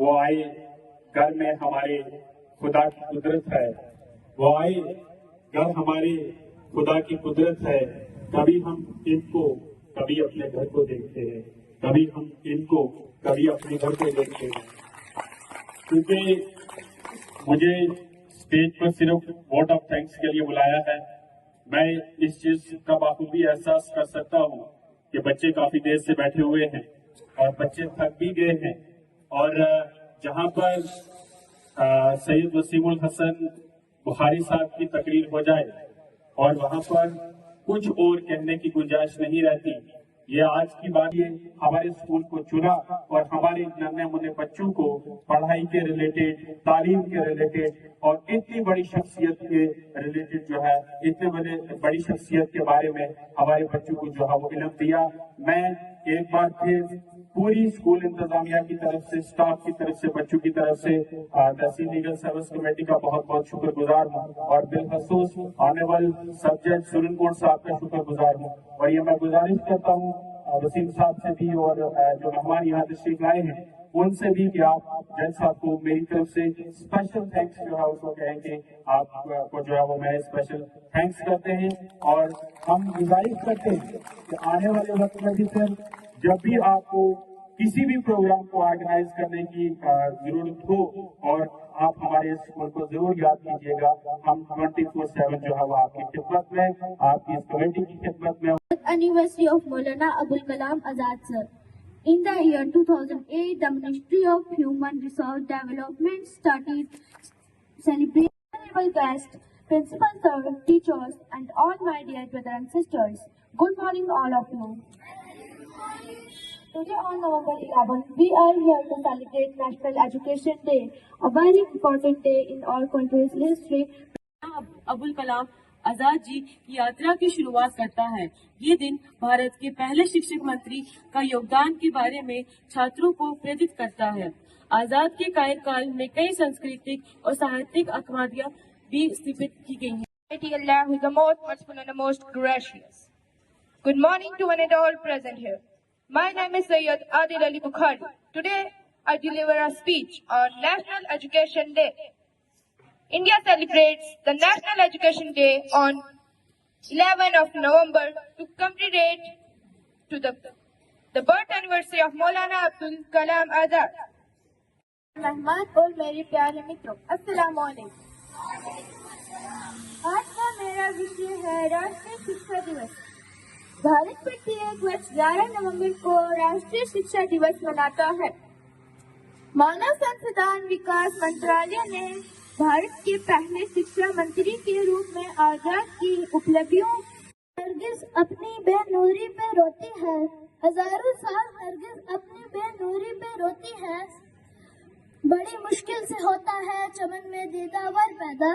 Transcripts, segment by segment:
وہ آئے گھر میں ہمارے خدا کی قدرت ہے، وہ آئے گھر ہمارے خدا کی قدرت ہے، کبھی ہم ان کو کبھی اپنے گھر کو دیکھتے ہیں، کبھی ہم ان کو کبھی اپنے گھر کو دیکھتے ہیں. کیونکہ مجھے اسٹیج پر صرف ووٹ آف تھینکس کے لیے بلایا ہے، میں اس چیز کا بخوبی احساس کر سکتا ہوں کہ بچے کافی دیر سے بیٹھے ہوئے ہیں اور بچے تھک بھی گئے ہیں، اور جہاں پر سید وسیم الحسن بخاری صاحب کی تقریر ہو جائے اور وہاں پر کچھ اور کہنے کی گنجائش نہیں رہتی. یہ آج کی بات، یہ ہمارے اسکول کو چنا اور ہمارے ننھے منھے بچوں کو پڑھائی کے ریلیٹڈ، تعلیم کے ریلیٹڈ اور اتنی بڑی شخصیت کے ریلیٹڈ جو ہے، اتنے بڑی شخصیت کے بارے میں ہمارے بچوں کو جو ہے وہ علم دیا. میں ایک بار پھر پوری اسکول انتظامیہ کی طرف سے، اسٹاف کی طرف سے، بچوں کی طرف سے تحصیل لیگل سروس کمیٹی کا بہت بہت شکر گزار ہوں، اور بالخصوص آنریبل سب جج سورن کوٹ صاحب کا شکر گزار ہوں. اور یہ میں گزارش کرتا ہوں وسیم صاحب سے بھی اور جو مہمان یہاں تشریف لائے ہیں ان سے بھی کہ آپ جج صاحب کو میری طرف سے اسپیشل تھینکس جو ہے اس کو کہیں کہ آپ کو جو ہے وہ میں اسپیشل تھینکس کرتے ہیں. اور ہم گزارش کرتے ہیں کہ آنے والے وقت میں بھی سر جب بھی آپ کو کسی بھی پروگرام کو آرگنائز کرنے کی ضرورت ہو اور آپ ہمارے اسکول کو ضرور یاد کیجیے گا. ہم 24/7 جو ہے وہ آپ کی خدمت میں، آپ کی اس کمیٹی کی خدمت میں. Anniversary of Maulana Abul Kalam Azad sir. In the year 2008, the Ministry of Human Resource Development started celebrating annual guests, principals, sir, teachers, and all my dear brothers and sisters. Good morning, all of you. Today on November 11th, we are here to celebrate National Education Day, a very important day in our country's history. Abul کلام آزاد جی کی یاترا کی شروعات کرتا ہے. یہ دن بھارت کے پہلے شکشک منتری کا یوگدان کے بارے میں چھاتروں کو پریرت کرتا ہے. آزاد کے قائد کال میں کئی سنسکرتک اور ساہتک اکادمیاں بھی استھاپت کی گئی ہیں. Almighty Allah, who is the most merciful and the most gracious. Good morning to one and all present here. My name is Sayyid Adil Ali Bukhari. Today I deliver a speech on National Education Day. India celebrates the National Education Day on 11th of November to commemorate to the birth anniversary of Maulana Abul Kalam Azad. مہمان اور میرے پیارے متروں، السلام علیکم. آج کا میرا وشے ہے راشٹریہ شکشا دیوس. بھارت پرتیک ورش 11 نومبر کو راشٹریہ شکشا دیوس مناتا ہے. مانو سنسادھن وکاس منترالیہ نے بھارت کے پہلے شکشا منتری کے روپ میں آزاد کی اپلبھیوں نرگس اپنی بے نوری پہ روتی ہے. ہزاروں سال نرگس اپنی بے نوری پہ روتی ہے. بڑی مشکل سے ہوتا ہے چمن میں دیداور پیدا.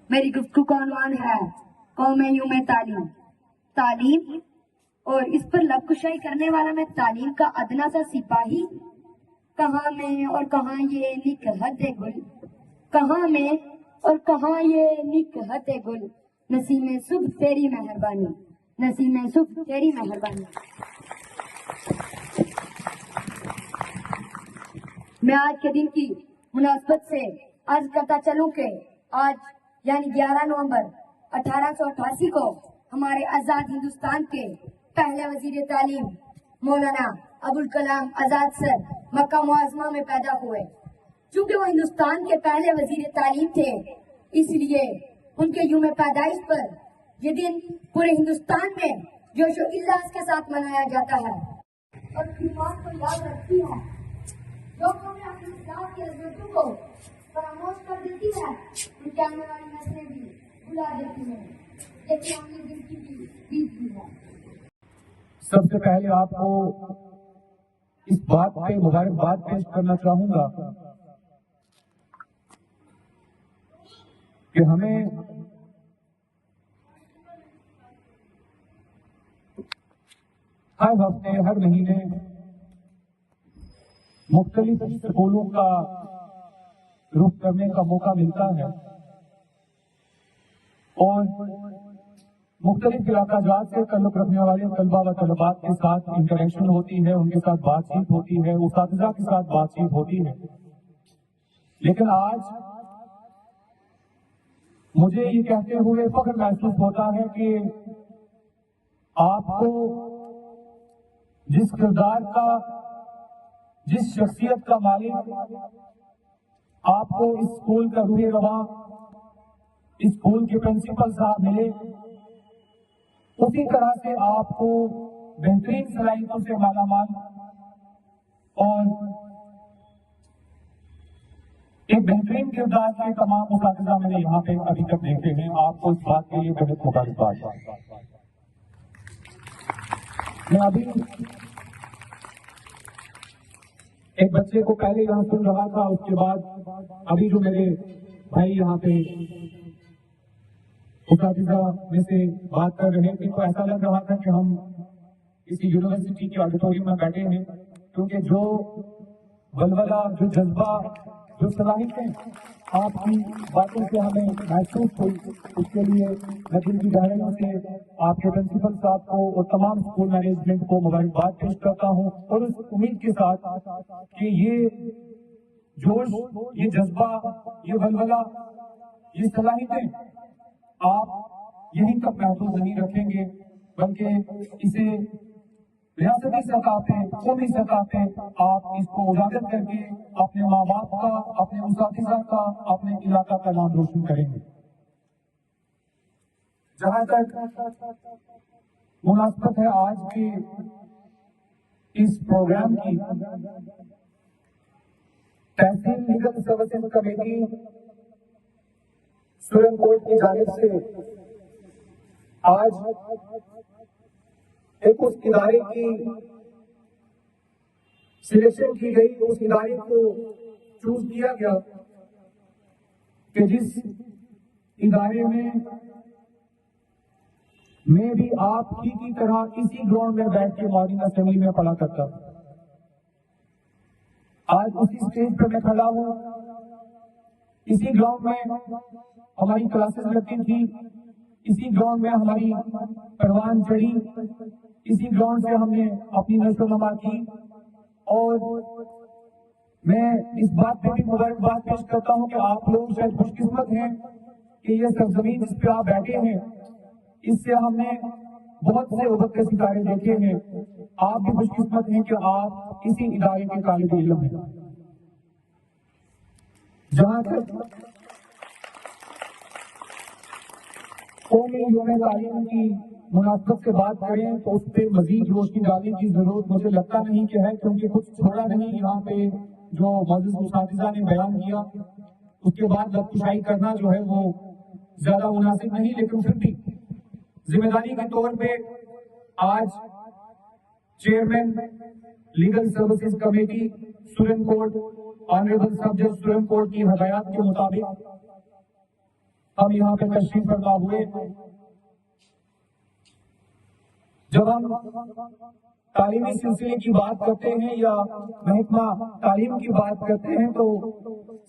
میری گفتگو کا عنوان ہے قوم یوم تعلیم. تعلیم اور اس پر لب کشائی کرنے والا میں تعلیم کا ادنا سا سپاہی. کہاں میں اور کہاں یہ نکہت گل، کہاں میں اور کہاں یہ نکہت گل. نسیم صبح تیری مہربانی، نسیم صبح تیری مہربانی. میں آج کے دن کی مناسبت سے عرض کرتا چلوں کہ آج یعنی 11 نومبر 1888 کو ہمارے آزاد ہندوستان کے پہلے وزیر تعلیم مولانا ابوال کلام آزاد سر مکہ معظمہ میں پیدا ہوئے. چونکہ وہ ہندوستان کے پہلے وزیر تعلیم تھے، اس لیے ان کے یوم پیدائش پر یہ دن پورے ہندوستان میں جوش و الاس کے ساتھ منایا جاتا ہے. اور اس بات کو یاد رکھتی ہے جو قومیں اپنی ذات کے عزتوں کو فراموش کر دیتی ہے، ان کے آنے والی نسلیں بھی بھلا دیتی ہیں. لیکن ہم نے دل کی جیت کی ہے. سب سے پہلے آپ کو اس بات پہ مبارکباد پیش کرنا چاہوں گا کہ ہمیں ہر ہفتے ہر مہینے مختلف اسکولوں کا رخ کرنے کا موقع ملتا ہے، اور مختلف علاقہ جات سے تعلق رکھنے والے طلبہ و طلبات کے ساتھ انٹریکشن ہوتی ہے، ان کے ساتھ بات چیت ہوتی ہے، اساتذہ کے ساتھ بات چیت ہوتی ہے. لیکن آج مجھے یہ کہتے ہوئے فخر محسوس ہوتا ہے کہ آپ کو جس کردار کا، جس شخصیت کا مالک آپ کو اس اسکول کا روح رواں، اس اسکول کے پرنسپل صاحب ملے، اسی طرح سے آپ کو بہترین صلاحیتوں سے مالا مال اور ایک بہترین کردار کے تمام اساتذہ میں نے یہاں پہ ابھی تک دیکھے ہیں. آپ کو اس بات کے لیے بہت مبارکباد. میں ابھی ایک بچے کو پہلے یہاں سن رہا تھا، اس کے بعد ابھی جو میرے بھائی یہاں پہ اساتذہ میں سے بات کر رہے تھے تو ایسا لگ رہا تھا کہ ہم کسی یونیورسٹی کے آڈیٹوریم میں بیٹھے ہیں، کیونکہ جو ولولہ، جو جذبہ، جو صلاحیتیں آپ کی باتوں سے ہمیں محسوس ہوئی، اس کے لیے میں دل کی گہرائیوں سے آپ کے پرنسپل صاحب کو اور تمام اسکول مینجمنٹ کو مبارکباد پیش کرتا ہوں، اور اس امید کے ساتھ کہ یہ جوش، یہ جذبہ، یہ ولولہ، یہ صلاحیتیں آپ یہیں تک محفوظ نہیں رکھیں گے، بلکہ اسے ریاستی سطح پہ، قومی سطح پہ آپ اس کو اجاگر کر کے اپنے ماں باپ کا، اپنے اساتذہ کا، اپنے علاقہ کا نام روشن کریں گے. جہاں تک مناسبت ہے آج کے اس پروگرام کی، تحصیل legal services committee supreme court کی جانب سے آج ایک اس ادارے کی سلیکشن کی گئی، اس ادارے کو چوز کیا گیا کہ جس ادارے میں بھی آپ ہی کی طرح اسی گراؤنڈ میں بیٹھ کے مارننگ اسمبلی میں پڑھا کرتا. آج اسی اسٹیج پر میں کھڑا ہوں، اسی گراؤنڈ میں ہماری کلاسز لگتی تھی، اسی گراؤنڈ میں ہماری پروان چڑھی، اسی گراؤنڈ سے ہم نے اپنی نشو نما کی. اور میں اس بات پہ بھی مبارکباد پیش کرتا ہوں کہ آپ لوگ شاید خوش قسمت ہیں کہ یہ سرزمین جس پہ آپ بیٹھے ہیں، اس سے ہم نے بہت سے ابھرتے کے ستارے دیکھے ہیں. آپ بھی خوش قسمت ہیں کہ آپ اسی ادارے کے طالب علم ہیں. جہاں تک قومی یوم تعلیم کی مناسبت سے بات کریں تو اس پہ مزید روشنی ڈالنے کی ضرورت مجھے لگتا نہیں کہ ہے، کیونکہ کچھ چھوڑا نہیں یہاں پہ جو معزز اساتذہ نے بیان کیا. اس کے بعد لفظ کرنا جو ہے وہ زیادہ مناسب نہیں، لیکن پھر بھی ذمہ داری کے طور پہ آج chairman legal services committee supreme court, honourable sub جج سپریم کورٹ کی ہدایات کے مطابق ہم یہاں پہ تشریف فرما ہوئے. جب ہم تعلیمی سلسلے کی بات کرتے ہیں یا محکمہ تعلیم کی بات کرتے ہیں تو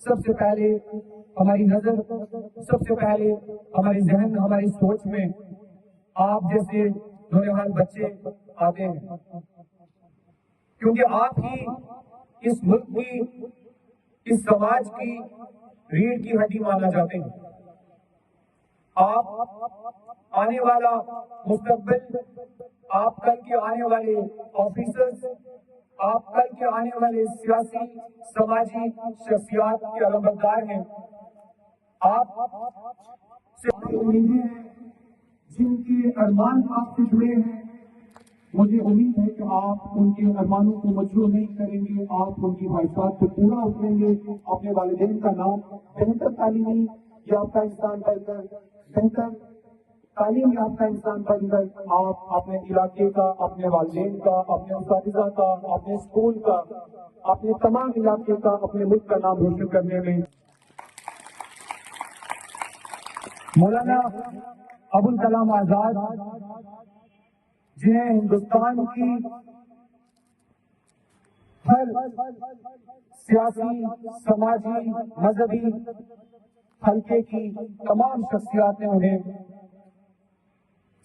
سب سے پہلے ہماری نظر، سب سے پہلے ہماری ذہن، ہماری سوچ میں آپ جیسے نوجوان بچے آتے ہیں، کیونکہ آپ ہی اس ملک کی، اس سماج کی ریڑھ کی ہڈی مانا جاتے ہیں. آپ آنے والا مستقبل، آپ کل کے آنے والے آفیسرز، آپ کل کے آنے والے سیاسی سماجی شخصیات کے علمبردار ہیں. آپ سے امیدیں ہیں جن کے ارمان آپ سے جڑے ہیں. مجھے امید ہے کہ آپ ان کے ارمانوں کو مجروح نہیں کریں گے، آپ ان کی خواہشات کو پورا اتریں گے. اپنے والدین کا نام بہتر تعلیمی یافتہ انسان بن کر، بہتر تعلیم یافتہ انسان بن کر آپ اپنے علاقے کا، اپنے والدین کا، اپنے اساتذہ کا، اپنے اسکول کا، اپنے تمام علاقے کا، اپنے ملک کا نام روشن کرنے میں. مولانا ابوالکلام آزاد جنہیں ہندوستان کی ہر سیاسی، سماجی، مذہبی حلقے کی تمام شخصیات نے انہیں